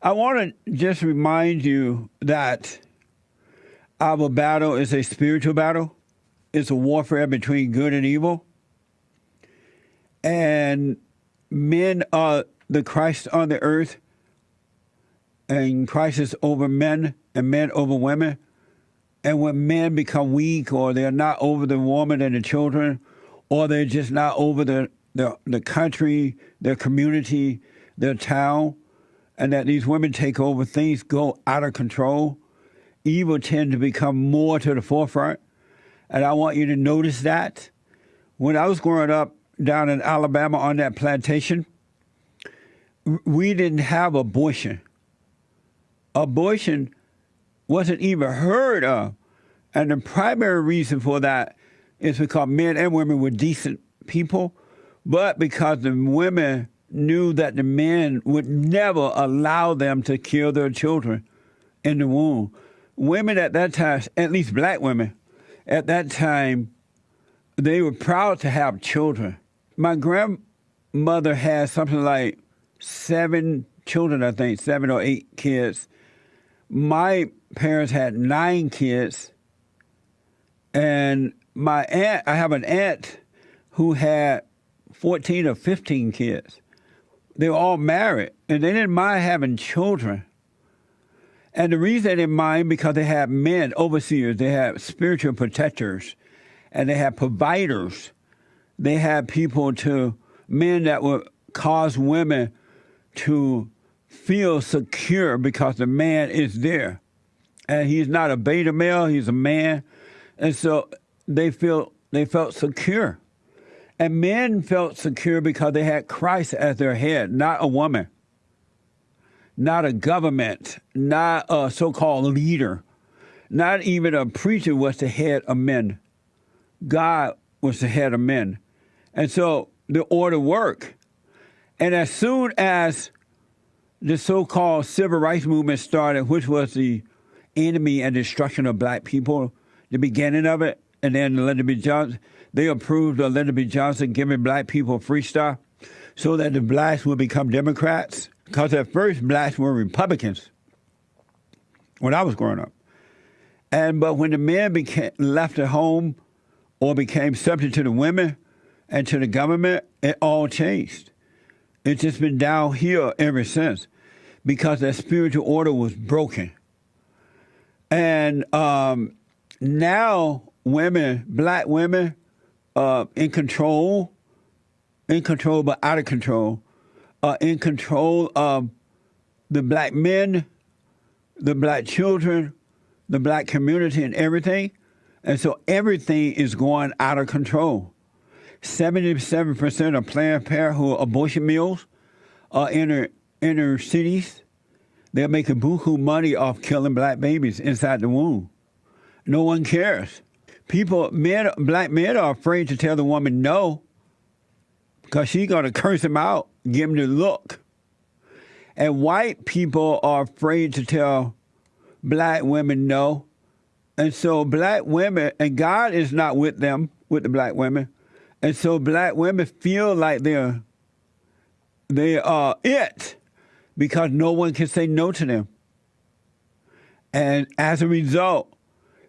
I want to just remind you that our battle is a spiritual battle. It's a warfare between good and evil. And men are the Christ on the earth, and Christ is over men and men over women. And when men become weak, or they're not over the woman and the children, or they're just not over the country, their community, their town, and that these women take over, things go out of control. Evil tend to become more to the forefront. And I want you to notice that. When I was growing up down in Alabama on that plantation, we didn't have abortion. Abortion wasn't even heard of. And the primary reason for that is because men and women were decent people, but because the women knew that the men would never allow them to kill their children in the womb. Women at that time, at least black women, at that time, they were proud to have children. My grandmother had something like 7 children, I think, 7 or 8 kids. My parents had 9 kids. And my aunt, I have an aunt who had 14 or 15 kids. They were all married, and they didn't mind having children. And the reason they didn't mind, because they had men, overseers, they had spiritual protectors, and they had providers. They had men that would cause women to feel secure because the man is there. And he's not a beta male, he's a man. And so they felt secure. And men felt secure because they had Christ as their head, not a woman, not a government, not a so-called leader, not even a preacher was the head of men. God was the head of men. And so the order worked. And as soon as the so-called civil rights movement started, which was the enemy and destruction of black people, the beginning of it, and then Lyndon B. Johnson, they approved of Lyndon B. Johnson giving black people free stuff so that the blacks would become Democrats. Because at first, blacks were Republicans when I was growing up. But when the men left at home or became subject to the women and to the government, it all changed. It's just been downhill ever since because that spiritual order was broken. And now women, black women, in control but out of control, in control of the black men, the black children, the black community, and everything. And so everything is going out of control. 77% of Planned Parenthood abortion mills are in inner cities. They're making buku money off killing black babies inside the womb. No one cares. Black men are afraid to tell the woman no because she's going to curse him out, give him the look. And white people are afraid to tell black women no. And so black women, and God is not with them, with the black women. And so black women feel like they are it because no one can say no to them. And as a result,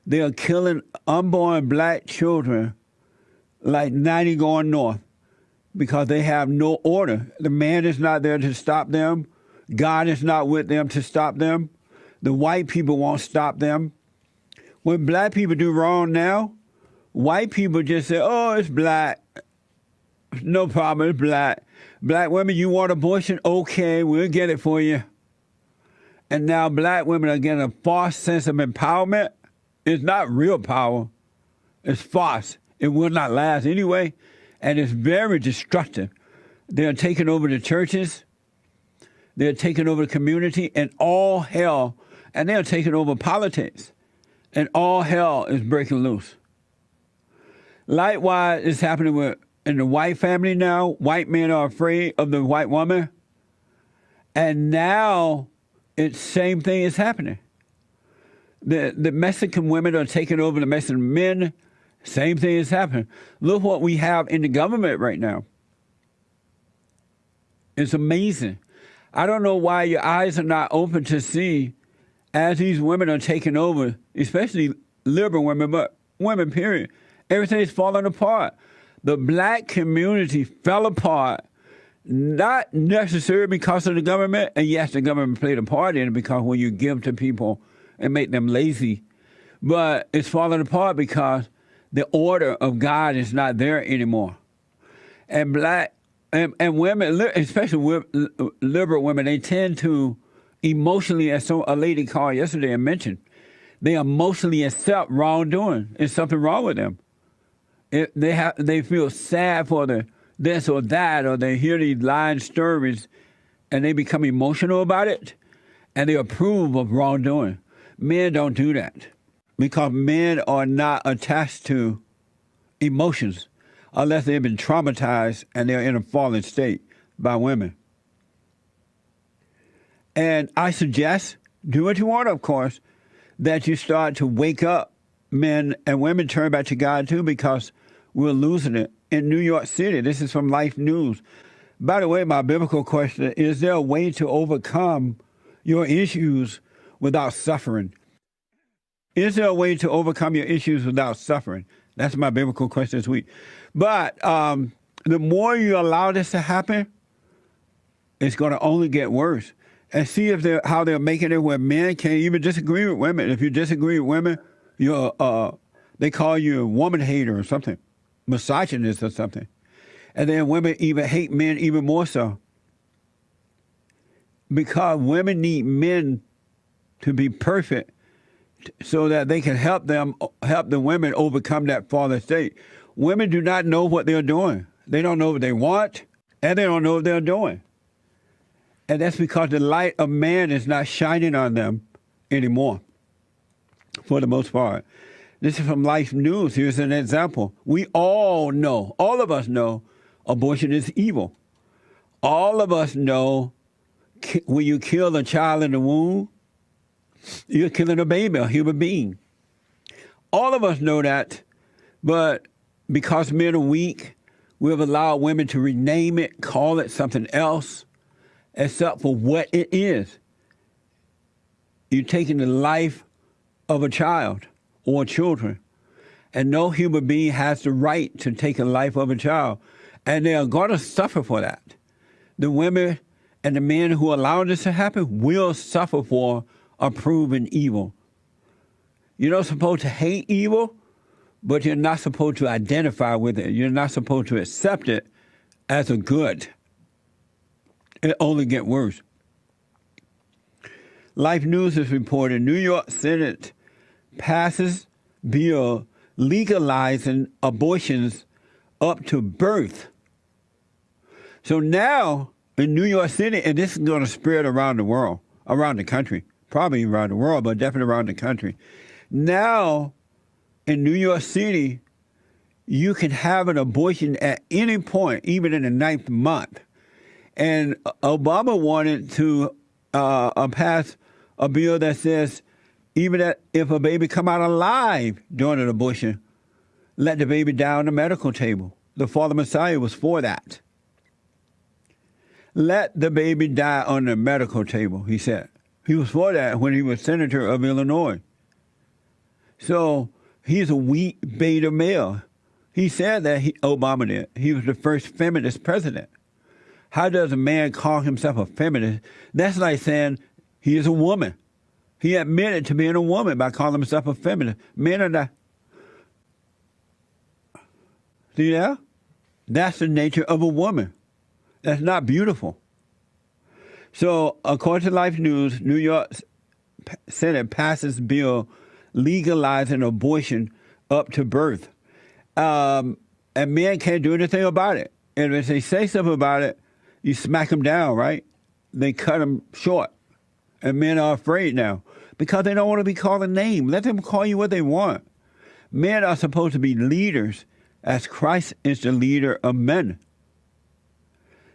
they are killing unborn black children like 90 going north because they have no order. The man is not there to stop them. God is not with them to stop them. The white people won't stop them. When black people do wrong now, white people just say, oh, it's black. No problem, it's black. Black women, you want abortion? Okay, we'll get it for you. And now black women are getting a false sense of empowerment. It's not real power. It's false. It will not last anyway. And it's very destructive. They're taking over the churches. They're taking over the community and all hell. And they're taking over politics. And all hell is breaking loose. Likewise, it's happening in the white family now. White men are afraid of the white woman. And now, it's same thing is happening. The Mexican women are taking over the Mexican men. Same thing is happening. Look what we have in the government right now. It's amazing I don't know why your eyes are not open to see as these women are taking over, especially liberal women, but women, period. Everything's falling apart. The black community fell apart, not necessarily because of the government, and yes, the government played a part in it because when you give to people and make them lazy, but it's falling apart because the order of God is not there anymore. And black and women, especially liberal women, they tend to emotionally, as a lady called yesterday and mentioned, they emotionally accept wrongdoing. There's something wrong with them. They feel sad for this or that, or they hear these lying stories, and they become emotional about it, and they approve of wrongdoing. Men don't do that because men are not attached to emotions unless they've been traumatized and they're in a fallen state by women. And I suggest, do what you want, of course, that you start to wake up, men and women turn back to God too, because we're losing it. In New York City, this is from Life News. By the way, my biblical question, is there a way to overcome your issues without suffering? Is there a way to overcome your issues without suffering? That's my biblical question this week. But the more you allow this to happen, it's going to only get worse. And see if how they're making it where men can't even disagree with women. If you disagree with women, they call you a woman hater or something, misogynist or something. And then women even hate men even more so. Because women need men to be perfect so that they can help the women overcome that fallen state. Women do not know what they're doing. They don't know what they want, and they don't know what they're doing. And that's because the light of man is not shining on them anymore, for the most part. This is from Life News. Here's an example. We all know, all of us know, abortion is evil. All of us know when you kill a child in the womb, you're killing a baby, a human being. All of us know that, but because men are weak, we've allowed women to rename it, call it something else, except for what it is. You're taking the life of a child or children, and no human being has the right to take the life of a child, and they are going to suffer for that. The women and the men who allow this to happen will suffer for approving evil. You're not supposed to hate evil, but you're not supposed to identify with it. You're not supposed to accept it as a good. It only gets worse. Life News has reported New York Senate passes bill legalizing abortions up to birth. So now in New York City, and this is going to spread around the world, around the country, probably around the world, but definitely around the country. Now in New York City, you can have an abortion at any point, even in the 9th month. And Obama wanted to pass a bill that says even that if a baby come out alive during an abortion, let the baby die on the medical table. The Father Messiah was for that. Let the baby die on the medical table, he said. He was for that when he was senator of Illinois. So he's a weak beta male. He said that Obama did. He was the first feminist president. How does a man call himself a feminist? That's like saying he is a woman. He admitted to being a woman by calling himself a feminist. Men are not. See that? That's the nature of a woman. That's not beautiful. So, according to Life News, New York Senate passes bill legalizing abortion up to birth. And men can't do anything about it. And if they say something about it, you smack them down, right? They cut them short. And men are afraid now because they don't want to be called a name. Let them call you what they want. Men are supposed to be leaders as Christ is the leader of men.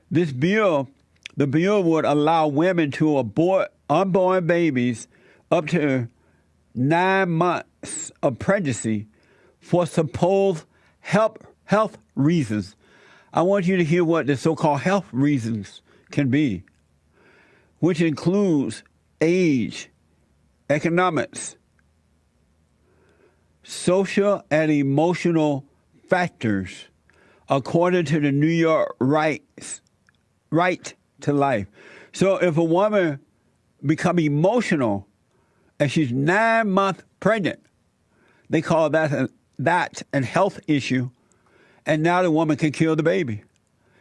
This bill, the bill would allow women to abort unborn babies up to 9 months of pregnancy for supposed health reasons. I want you to hear what the so-called health reasons can be. which includes age, economics, social and emotional factors, according to the New York right to life. So if a woman become emotional and she's 9 months pregnant, they call that a health issue, and now the woman can kill the baby.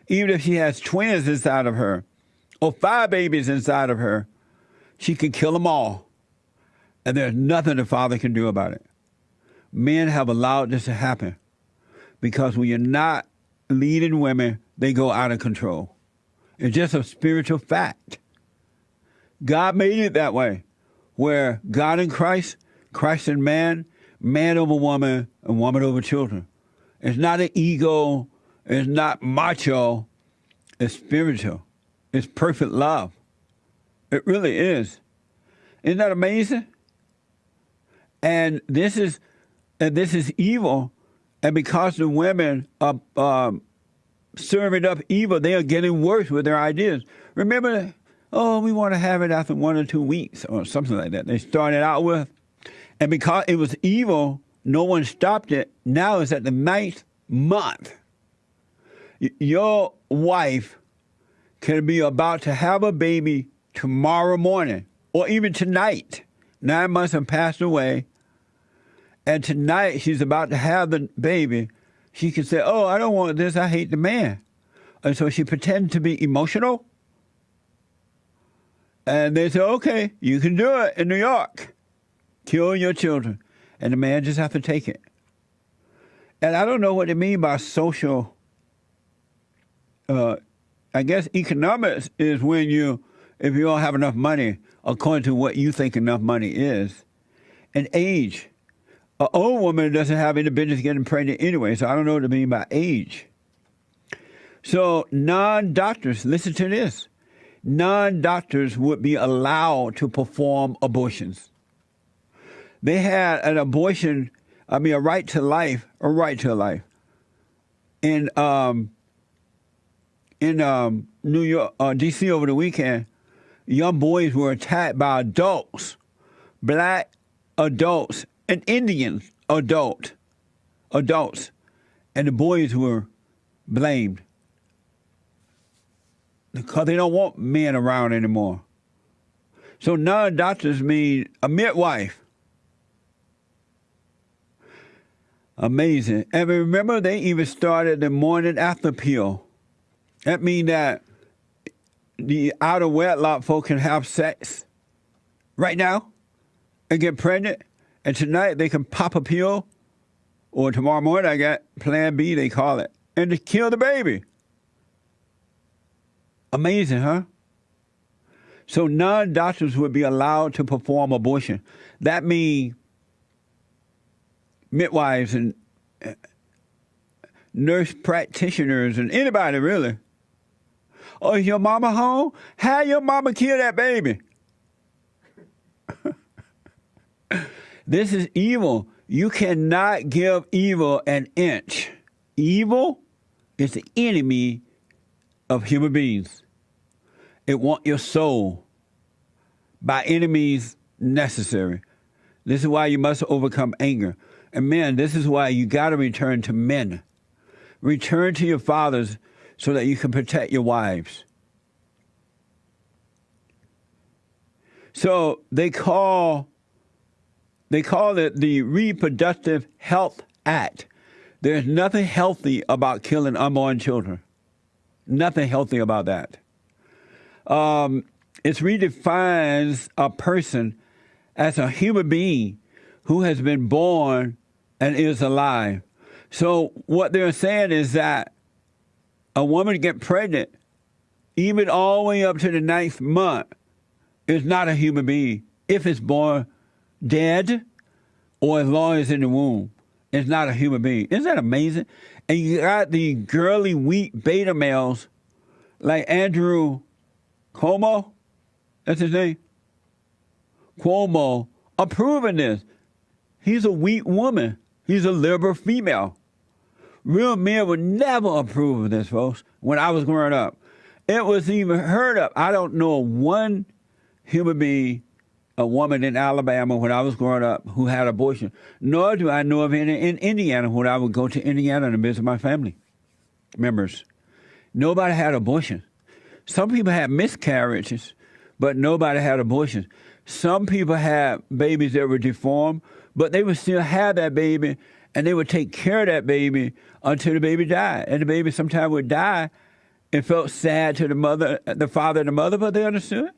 Even if she has twins inside of her or 5 babies inside of her, she can kill them all. And there's nothing the father can do about it. Men have allowed this to happen because when you're not leading women, they go out of control. It's just a spiritual fact. God made it that way, where God in Christ, Christ in man, man over woman, and woman over children. It's not an ego. It's not macho. It's spiritual. It's perfect love. It really is. Isn't that amazing? And this is evil. And because the women are serving up evil, they are getting worse with their ideas. Remember, we want to have it after 1 or 2 weeks or something like that. They started out with. And because it was evil, no one stopped it. Now it's at the 9th month. Your wife can be about to have a baby tomorrow morning or even tonight. 9 months have passed away. And tonight she's about to have the baby. She can say, I don't want this. I hate the man. And so she pretends to be emotional. And they say, okay, you can do it in New York. Kill your children. And the man just have to take it. And I don't know what they mean by social. I guess economics is when if you don't have enough money, according to what you think enough money is. And age. An old woman doesn't have any business getting pregnant anyway, so I don't know what they mean by age. So non-doctors, listen to this. Non-doctors would be allowed to perform abortions. They had an abortion, a right to life, in New York, D.C. over the weekend. Young boys were attacked by adults, black adults, and Indian adults, and the boys were blamed because they don't want men around anymore. So non-doctors mean a midwife. Amazing. And remember, they even started the morning after pill. That means that the out of wedlock folk can have sex right now and get pregnant. And tonight they can pop a pill, or tomorrow morning I got Plan B, they call it, and to kill the baby. Amazing, huh? So non-doctors would be allowed to perform abortion. That means midwives and nurse practitioners and anybody really. Oh, is your mama home? Have your mama kill that baby. This is evil. You cannot give evil an inch. Evil is the enemy of human beings. It wants your soul by any means necessary. This is why you must overcome anger. And men, this is why you got to return to men. Return to your fathers so that you can protect your wives. So they call it the Reproductive Health Act. There's nothing healthy about killing unborn children. Nothing healthy about that. It redefines a person as a human being who has been born and is alive. So what they're saying is that a woman get pregnant, even all the way up to the 9th month, is not a human being. If it's born dead or as long as in the womb, it's not a human being. Isn't that amazing? And you got the girly, weak beta males like Andrew Cuomo, that's his name, Cuomo, approving this. He's a weak woman. He's a liberal female. Real men would never approve of this, folks, when I was growing up. it was even heard of. I don't know one human being, a woman in Alabama when I was growing up who had abortion, nor do I know of any in Indiana when I would go to Indiana to visit my family members. Nobody had abortion. Some people had miscarriages, but nobody had abortions. Some people had babies that were deformed, but they would still have that baby, and they would take care of that baby until the baby died. And the baby sometimes would die. It felt sad to the mother, the father and the mother, but they understood.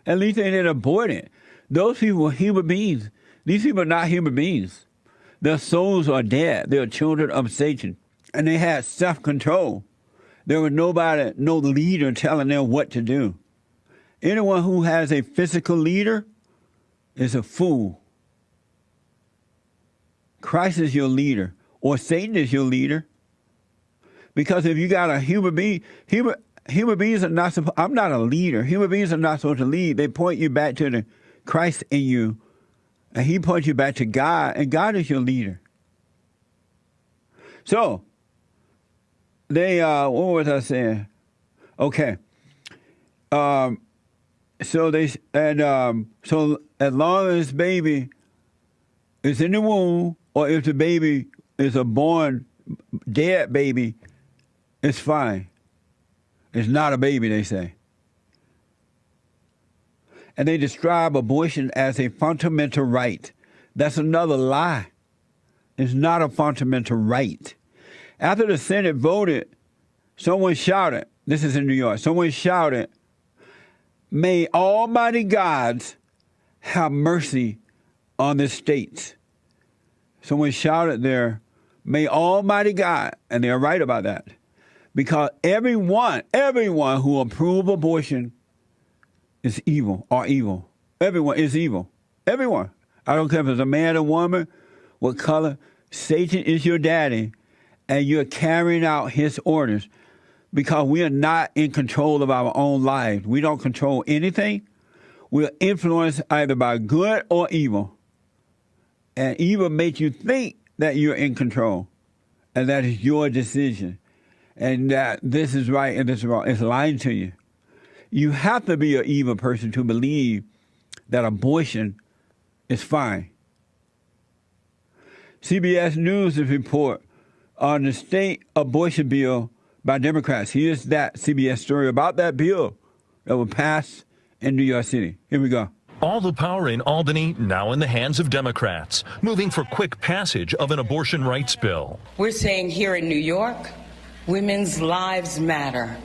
At least they didn't abort it. Those people were human beings. These people are not human beings. Their souls are dead. They are children of Satan. And they had self-control. There was nobody, no leader telling them what to do. Anyone who has a physical leader is a fool. Christ is your leader, or Satan is your leader. Because if you got a human being, human beings are not supposed, I'm not a leader. Human beings are not supposed to lead. They point you back to the Christ in you, and he points you back to God, and God is your leader. So, they, what was I saying? Okay. So they, and so as long as baby is in the womb, or if the baby is a born dead baby, it's fine. It's not a baby, they say. And they describe abortion as a fundamental right. That's another lie. It's not a fundamental right. After the Senate voted, someone shouted, this is in New York, someone shouted, "May Almighty God have mercy on the states." Someone shouted there, "May Almighty God," and they're right about that. Because everyone who approves abortion is evil, or evil. Everyone is evil. Everyone. I don't care if it's a man or woman, what color. Satan is your daddy, and you're carrying out his orders because we are not in control of our own lives. We don't control anything. We're influenced either by good or evil. And evil makes you think that you're in control, and that is your decision, and that this is right and this is wrong. It's lying to you. You have to be an evil person to believe that abortion is fine. CBS News report on the state abortion bill by Democrats. Here's that CBS story about that bill that will pass in New York City. Here we go. All the power in Albany now in the hands of Democrats, moving for quick passage of an abortion rights bill. We're saying here in New York, women's lives matter.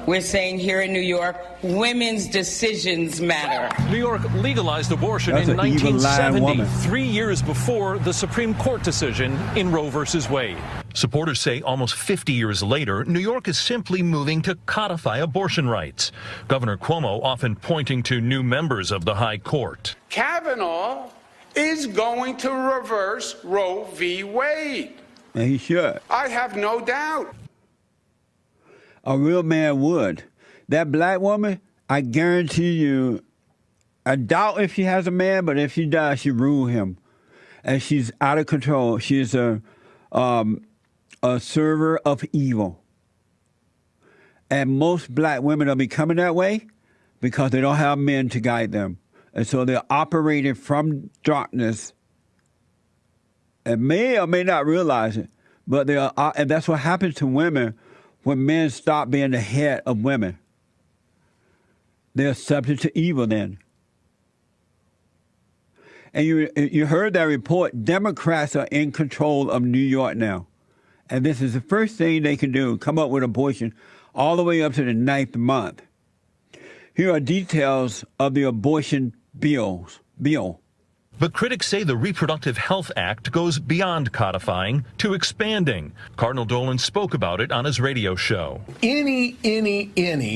We're saying here in New York, women's decisions matter. New York legalized abortion That's in an evil lying 1970, woman. 3 years before the Supreme Court decision in Roe versus Wade. Supporters say almost 50 years later, New York is simply moving to codify abortion rights. Governor Cuomo often pointing to new members of the High Court. Kavanaugh is going to reverse Roe v. Wade. And he should. I have no doubt. A real man would. That black woman, I guarantee you, I doubt if she has a man, but if she does, she rule him. And she's out of control. She's a server of evil. And most black women are becoming that way because they don't have men to guide them. And so they're operating from darkness and may or may not realize it, but they are, and that's what happens to women when men stop being the head of women. They're subject to evil then. And you heard that report. Democrats are in control of New York now. And this is the first thing they can do, come up with abortion all the way up to the 9th month. Here are details of the abortion bill. But critics say the Reproductive Health Act goes beyond codifying to expanding. Cardinal Dolan spoke about it on his radio show. Any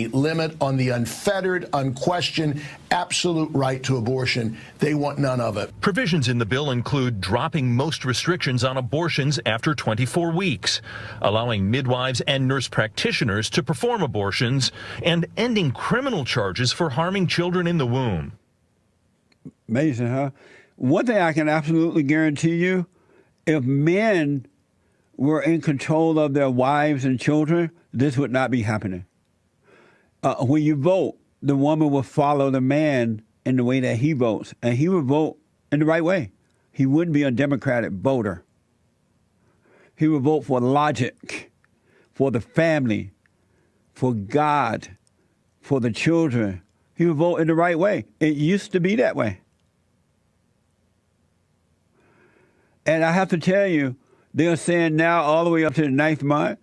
limit on the unfettered, unquestioned, absolute right to abortion, they want none of it. Provisions in the bill include dropping most restrictions on abortions after 24 weeks, allowing midwives and nurse practitioners to perform abortions, and ending criminal charges for harming children in the womb. Amazing, huh? One thing I can absolutely guarantee you, if men were in control of their wives and children, this would not be happening. when you vote, the woman will follow the man in the way that he votes, and he would vote in the right way. He wouldn't be a Democratic voter. He would vote for logic, for the family, for God, for the children. He would vote in the right way. It used to be that way. And I have to tell you, they're saying now all the way up to the 9th month,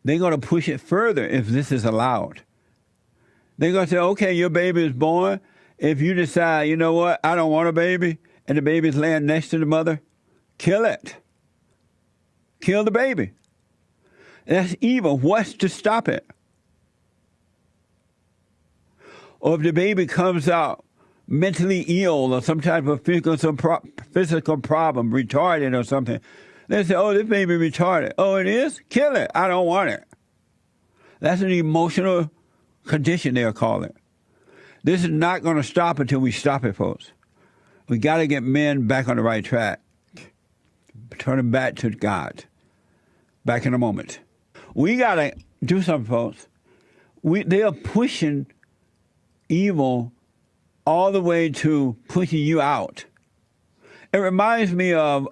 they're going to push it further if this is allowed. They're going to say, okay, your baby is born. If you decide, you know what, I don't want a baby, and the baby's laying next to the mother, kill it. Kill the baby. That's evil. What's to stop it? Or if the baby comes out mentally ill or some type of physical problem, retarded or something, they say, oh, this baby retarded. Oh, it is? Kill it. I don't want it. That's an emotional condition, they'll call it. This is not going to stop until we stop it, folks. We got to get men back on the right track. Turn them back to God. Back in a moment. We got to do something, folks. They are pushing evil all the way to pushing you out. It reminds me of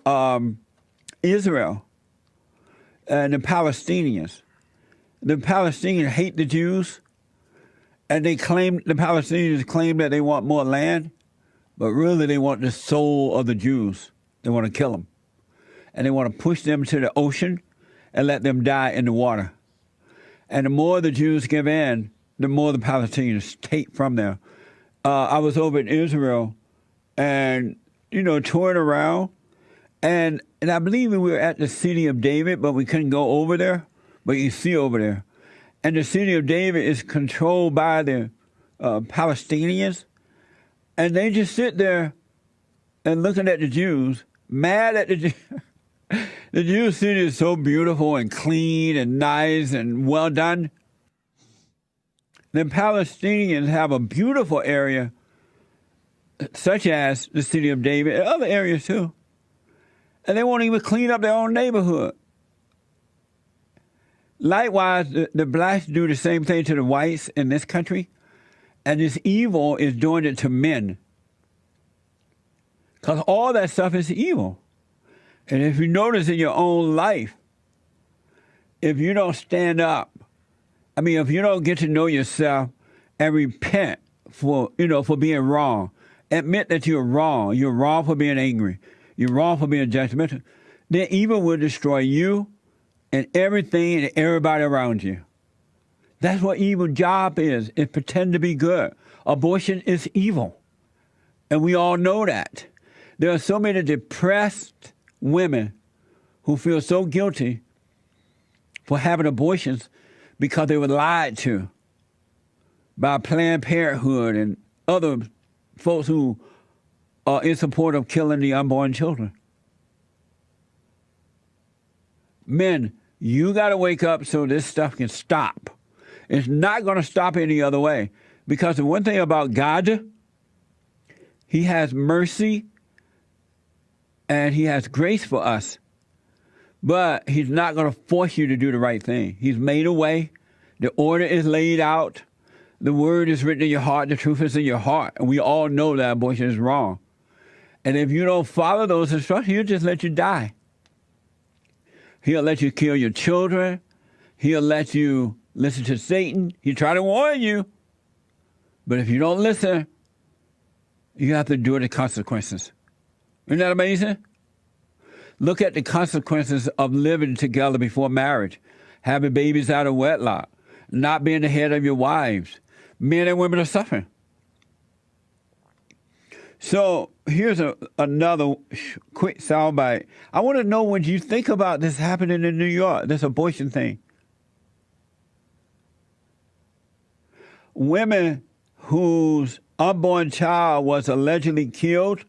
Israel and the Palestinians. The Palestinians hate the Jews, and the Palestinians claim that they want more land, but really they want the soul of the Jews. They want to kill them. And they want to push them to the ocean and let them die in the water. And the more the Jews give in, the more the Palestinians take from them. I was over in Israel and, touring around. And I believe we were at the city of David, but we couldn't go over there. But you see over there. And the city of David is controlled by the Palestinians. And they just sit there and looking at the Jews, mad at the Jews. The Jewish city is so beautiful and clean and nice and well done. The Palestinians have a beautiful area, such as the city of David and other areas too. And they won't even clean up their own neighborhood. Likewise, the blacks do the same thing to the whites in this country. And this evil is doing it to men. Because all that stuff is evil. And if you notice in your own life, if you don't stand up, if you don't get to know yourself and repent for being wrong, admit that you're wrong for being angry, you're wrong for being judgmental, then evil will destroy you and everything and everybody around you. That's what evil job is pretend to be good. Abortion is evil. And we all know that. There are so many depressed women who feel so guilty for having abortions because they were lied to by Planned Parenthood and other folks who are in support of killing the unborn children. Men, you got to wake up so this stuff can stop. It's not going to stop any other way. Because the one thing about God, He has mercy and He has grace for us. But He's not going to force you to do the right thing. He's made a way. The order is laid out. The word is written in your heart. The truth is in your heart. And we all know that abortion is wrong. And if you don't follow those instructions, He'll just let you die. He'll let you kill your children. He'll let you listen to Satan. He'll try to warn you. But if you don't listen, you have to endure the consequences. Isn't that amazing? Look at the consequences of living together before marriage, having babies out of wedlock, not being the head of your wives. Men and women are suffering. So here's another quick soundbite. I want to know what you think about this happening in New York, this abortion thing. Women whose unborn child was allegedly killed.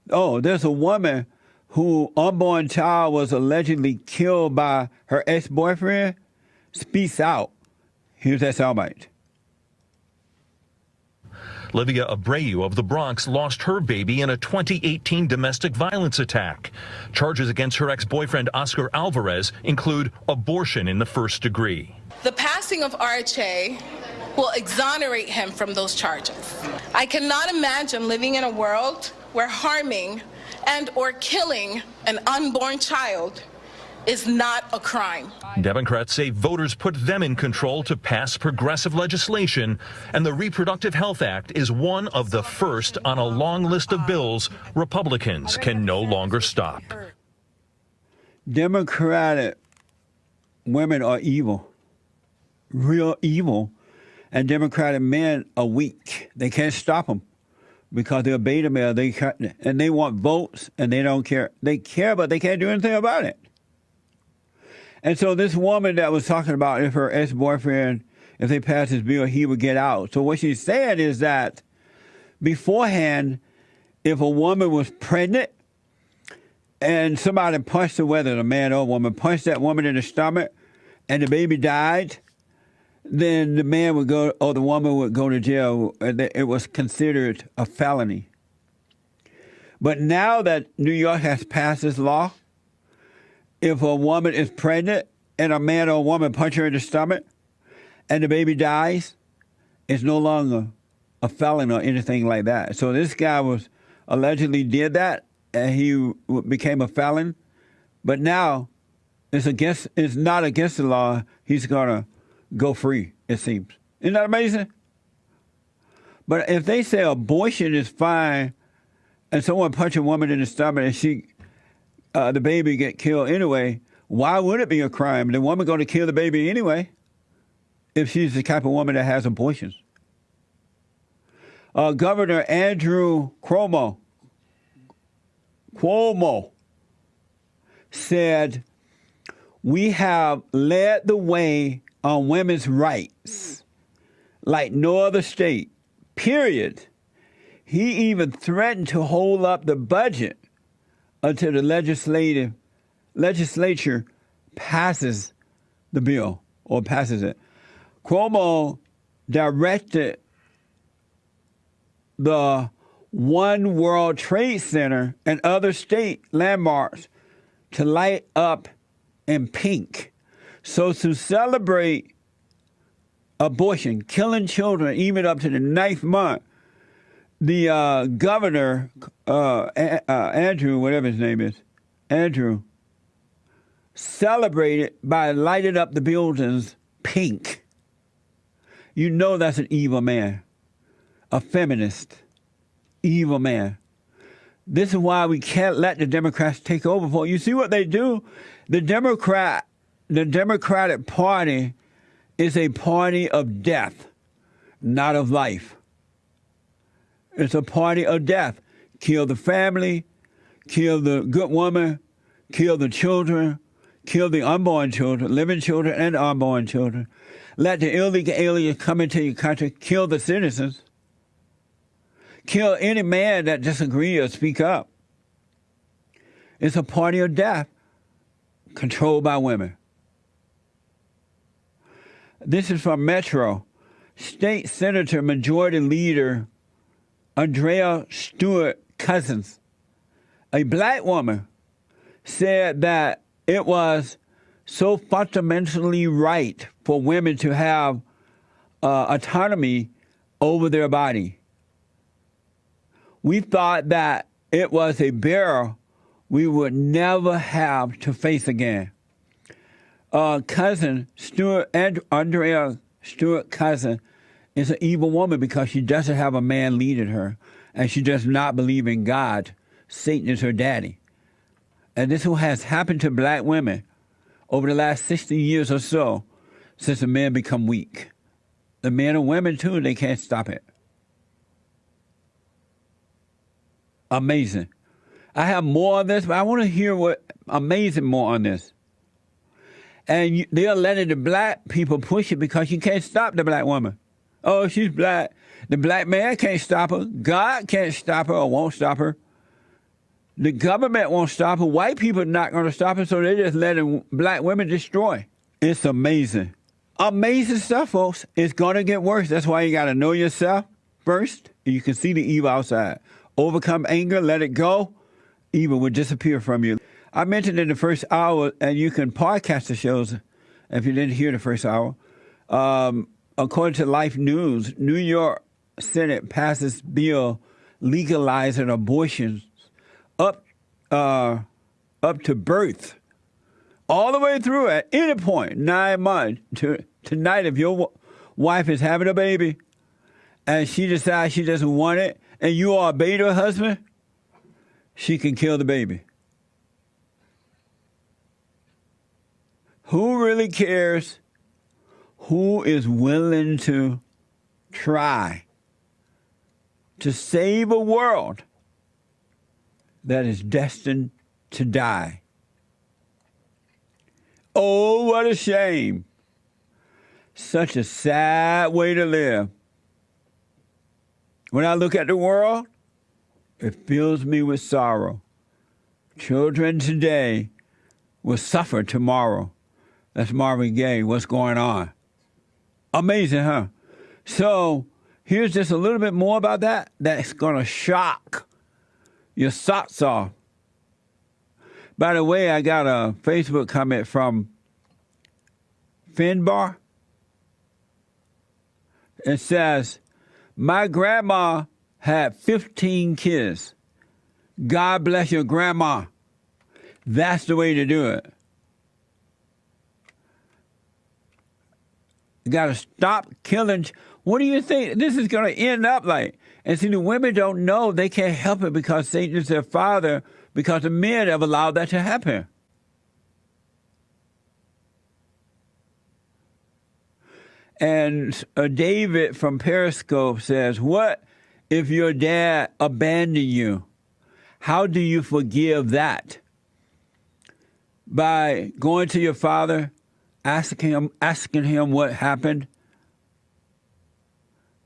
Oh, there's a woman whose unborn child was allegedly killed by her ex-boyfriend. Speaks out. Here's that soundbite. Livia Abreu of the Bronx lost her baby in a 2018 domestic violence attack. Charges against her ex-boyfriend Oscar Alvarez include abortion in the first degree. The passing of RHA will exonerate him from those charges. I cannot imagine living in a world where harming and or killing an unborn child is not a crime. Democrats say voters put them in control to pass progressive legislation, and the Reproductive Health Act is one of the first on a long list of bills Republicans can no longer stop. Democratic women are evil, real evil, and Democratic men are weak. They can't stop them because they're beta male. And they want votes, and they don't care. They care, but they can't do anything about it. And so this woman that was talking about if her ex-boyfriend, if they passed this bill, he would get out. So what she's saying is that beforehand, if a woman was pregnant and somebody punched her, whether a man or a woman, punched that woman in the stomach and the baby died, then the man would go, or the woman would go to jail. It was considered a felony. But now that New York has passed this law, if a woman is pregnant and a man or a woman punch her in the stomach and the baby dies, it's no longer a felon or anything like that. So this guy was allegedly did that, and he became a felon. But now it's not against the law. He's gonna go free, it seems. Isn't that amazing? But if they say abortion is fine, and someone punch a woman in the stomach and the baby get killed anyway, why would it be a crime? The woman going to kill the baby anyway if she's the type of woman that has abortions. Governor Andrew Cuomo said, "We have led the way on women's rights like no other state, period." He even threatened to hold up the budget until the legislature passes the bill or passes it. Cuomo directed the One World Trade Center and other state landmarks to light up in pink. So to celebrate abortion, killing children even up to the 9th month, the governor, Andrew, whatever his name is, Andrew, celebrated by lighting up the buildings pink. You know that's an evil man, a feminist, evil man. This is why we can't let the Democrats take over. For you see what they do? The Democratic Party is a party of death, not of life. It's a party of death. Kill the family, kill the good woman, kill the children, kill the unborn children, living children and unborn children. Let the illegal aliens come into your country, kill the citizens. Kill any man that disagrees or speak up. It's a party of death controlled by women. This is from Metro. State Senator Majority Leader Andrea Stewart-Cousins, a black woman, said that it was so fundamentally right for women to have autonomy over their body. We thought that it was a barrier we would never have to face again. Andrea Stewart-Cousins is an evil woman because she doesn't have a man leading her, and she does not believe in God. Satan is her daddy. And this is what has happened to black women over the last 60 years or so since the men become weak. The men and women, too, they can't stop it. Amazing. I have more on this, but I want to hear what amazing more on this. And they're letting the black people push it because you can't stop the black woman. Oh, she's black. The black man can't stop her. God can't stop her or won't stop her. The government won't stop her. White people are not going to stop her, so they're just letting black women destroy. It's amazing. Amazing stuff, folks. It's going to get worse. That's why you got to know yourself first. You can see the evil outside. Overcome anger, let it go. Evil will disappear from you. I mentioned in the first hour, and you can podcast the shows if you didn't hear the first hour, according to Life News, New York Senate passes bill legalizing abortions up to birth, all the way through at any point, 9 months. Tonight, if your wife is having a baby and she decides she doesn't want it, and you are a beta husband, she can kill the baby. Who really cares? Who is willing to try to save a world that is destined to die? Oh, what a shame. Such a sad way to live. When I look at the world, it fills me with sorrow. Children today will suffer tomorrow. That's Marvin Gaye. What's going on? Amazing, huh? So here's just a little bit more about that. That's going to shock your socks off. By the way, I got a Facebook comment from Finbar. It says, my grandma had 15 kids. God bless your grandma. That's the way to do it. You got to stop killing. What do you think this is going to end up like? And see, the women don't know. They can't help it because Satan is their father, because the men have allowed that to happen. And David from Periscope says, what if your dad abandoned you? How do you forgive that? By going to your father, asking him what happened,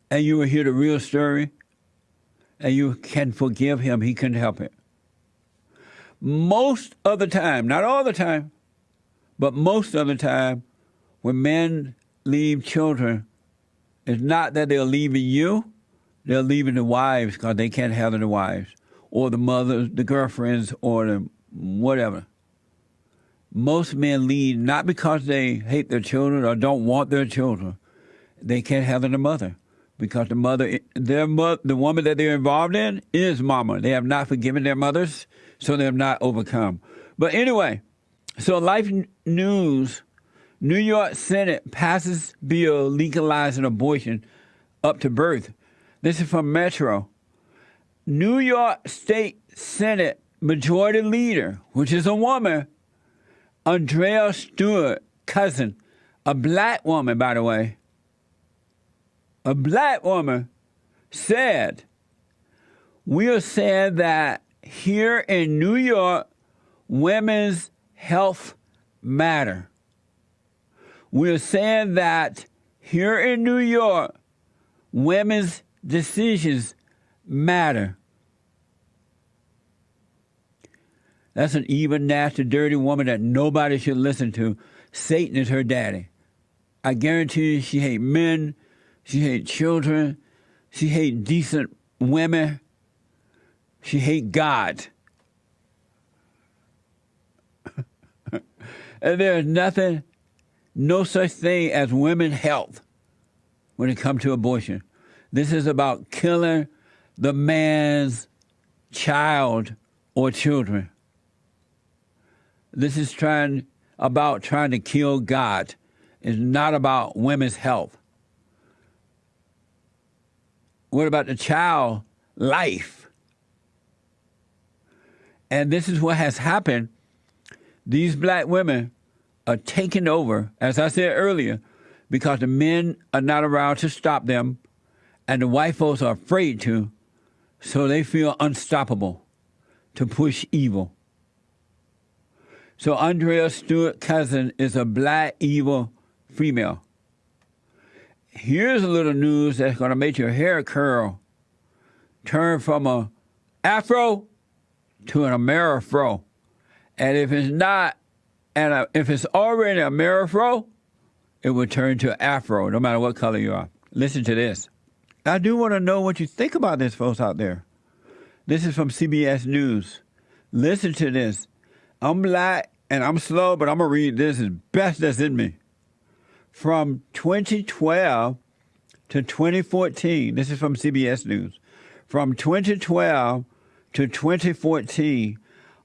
and you will hear the real story, and you can forgive him. He couldn't help it. Most of the time, not all the time, but most of the time, when men leave children, it's not that they're leaving you, they're leaving the wives because they can't handle the wives, or the mothers, the girlfriends, or the whatever. Most men leave not because they hate their children or don't want their children. They can't handle the mother because the mother, the woman that they're involved in is mama. They have not forgiven their mothers, so they have not overcome. But anyway, so Life News, New York Senate passes bill legalizing abortion up to birth. This is from Metro. New York State Senate Majority Leader, which is a woman, Andrea Stewart-Cousins, a black woman, by the way, a black woman, said, we are saying that here in New York, women's health matter. We are saying that here in New York, women's decisions matter. That's an evil, nasty, dirty woman that nobody should listen to. Satan is her daddy. I guarantee you she hates men, she hates children, she hates decent women, she hates God. And there is nothing, no such thing as women's health when it comes to abortion. This is about killing the man's child or children. This is about trying to kill God. It's not about women's health. What about the child life? And this is what has happened. These black women are taking over, as I said earlier, because the men are not around to stop them, and the white folks are afraid to, so they feel unstoppable to push evil. So Andrea Stewart-Cousins is a black evil female. Here's a little news that's going to make your hair curl. Turn from a afro to an Amerifro. And if it's not, and if it's already a Amerifro, it will turn to afro, no matter what color you are. Listen to this. I do want to know what you think about this, folks out there. This is from CBS News. Listen to this. I'm black and I'm slow, but I'm going to read this as best that's in me. from 2012 to 2014, this is from CBS News, from 2012 to 2014,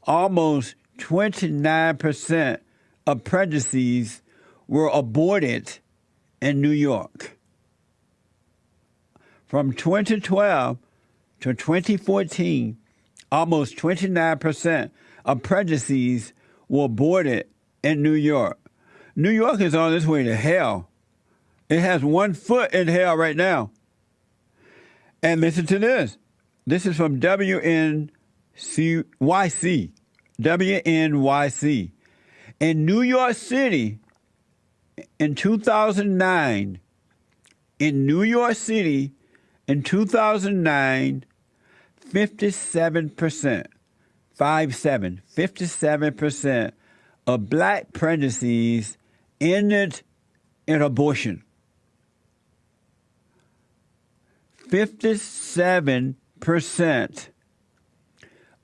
almost 29% of pregnancies were aborted in New York. From 2012 to 2014, almost 29% of pregnancies were aborted in New York. New York is on its way to hell. It has one foot in hell right now. And listen to this. This is from WNYC. WNYC. In New York City, in 2009, 57% of black pregnancies ended in abortion. 57%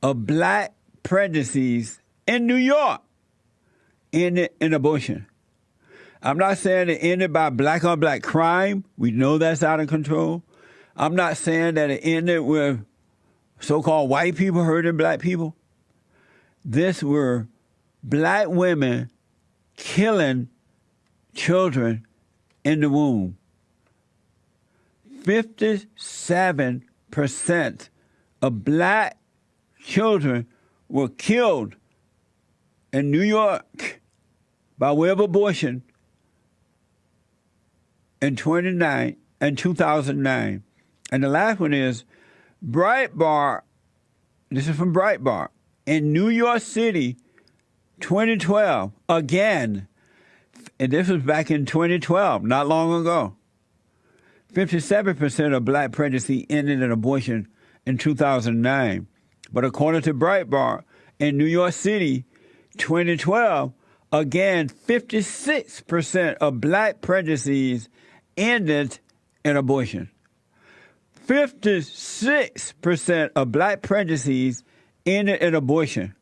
of black pregnancies in New York ended in abortion. I'm not saying it ended by black-on-black crime. We know that's out of control. I'm not saying that it ended with so-called white people hurting black people. This were black women killing children in the womb. 57% of black children were killed in New York by way of abortion in 2009. And the last one is Breitbart. This is from Breitbart. In New York City, 2012, again, and this was back in 2012, not long ago, 57% of black pregnancy ended in abortion in 2009. But according to Breitbart, in New York City, 2012, again, 56% of black pregnancies ended in abortion. 56% of black pregnancies ended in abortion.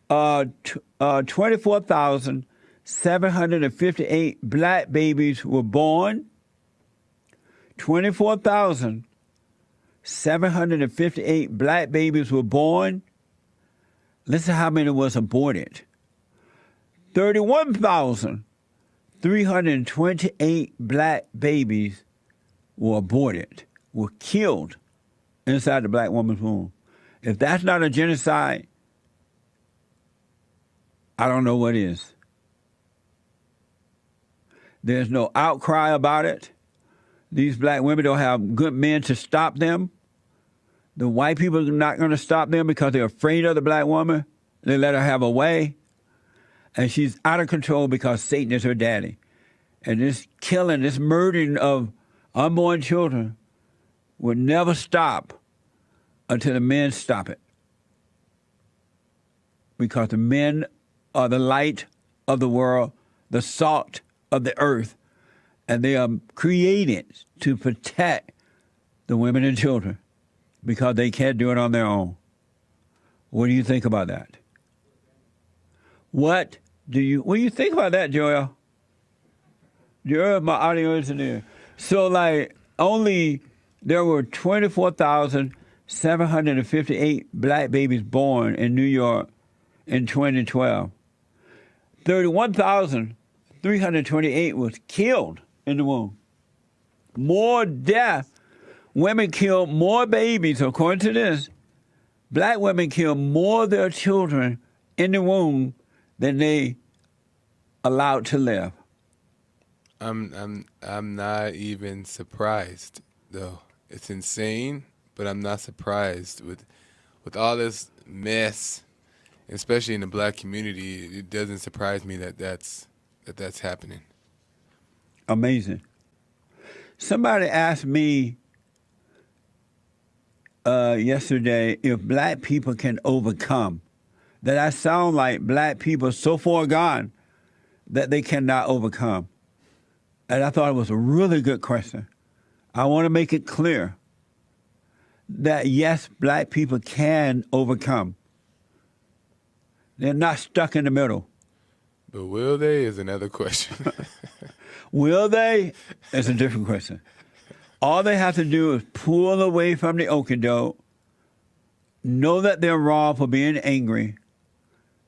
24,758 black babies were born. 24,758 black babies were born. Listen how many was aborted. 31,328 black babies were aborted, were killed inside the black woman's womb. If that's not a genocide, I don't know what is. There's no outcry about it. These black women don't have good men to stop them. The white people are not going to stop them because they're afraid of the black woman. They let her have a way. And she's out of control because Satan is her daddy. And this killing, this murdering of unborn children will never stop until the men stop it. Because the men are the light of the world, the salt of the earth, and they are created to protect the women and children because they can't do it on their own. What do you think about that? What do you think about that, Joel? Joel, my audio engineer. So, there were 24,758 black babies born in New York in 2012. 31,328 was killed in the womb. More death. Women kill more babies, according to this. Black women kill more of their children in the womb than they allowed to live. I'm not even surprised though. It's insane, but I'm not surprised with all this mess, especially in the black community. It doesn't surprise me that's happening. Amazing. Somebody asked me yesterday if black people can overcome. That I sound like black people so far gone that they cannot overcome. And I thought it was a really good question. I want to make it clear that, yes, black people can overcome. They're not stuck in the middle. But will they is another question. Will they? Is a different question. All they have to do is pull away from the okie-doke, know that they're wrong for being angry,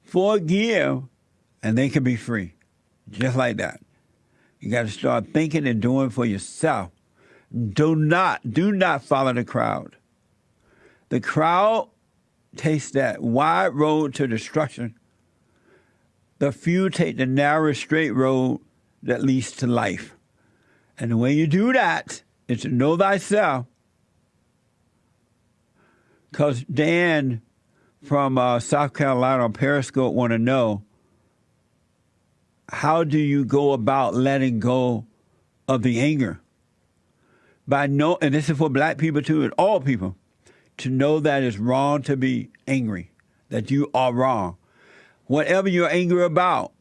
forgive, and they can be free. Just like that. You got to start thinking and doing for yourself. Do not follow the crowd. The crowd takes that wide road to destruction. The few take the narrow, straight road that leads to life. And the way you do that is to know thyself. Because Dan from South Carolina on Periscope want to know, how do you go about letting go of the anger? And this is for black people too, and all people, to know that it's wrong to be angry, that you are wrong. Whatever you're angry about,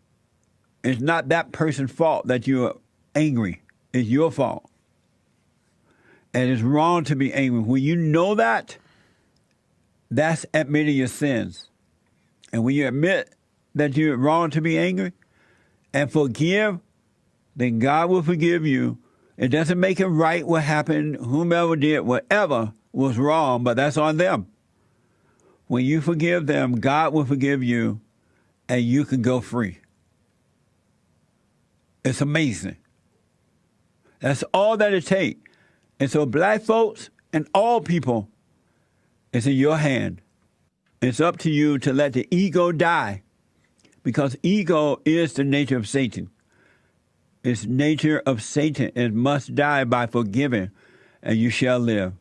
it's not that person's fault that you're angry. It's your fault. And it's wrong to be angry. When you know that, that's admitting your sins. And when you admit that you're wrong to be angry and forgive, then God will forgive you. It doesn't make it right what happened, whomever did whatever was wrong, but that's on them. When you forgive them, God will forgive you, and you can go free. It's amazing. That's all that it takes. And so black folks and all people, it's in your hand. It's up to you to let the ego die, because ego is the nature of Satan. It's nature of Satan. It must die by forgiving, and you shall live.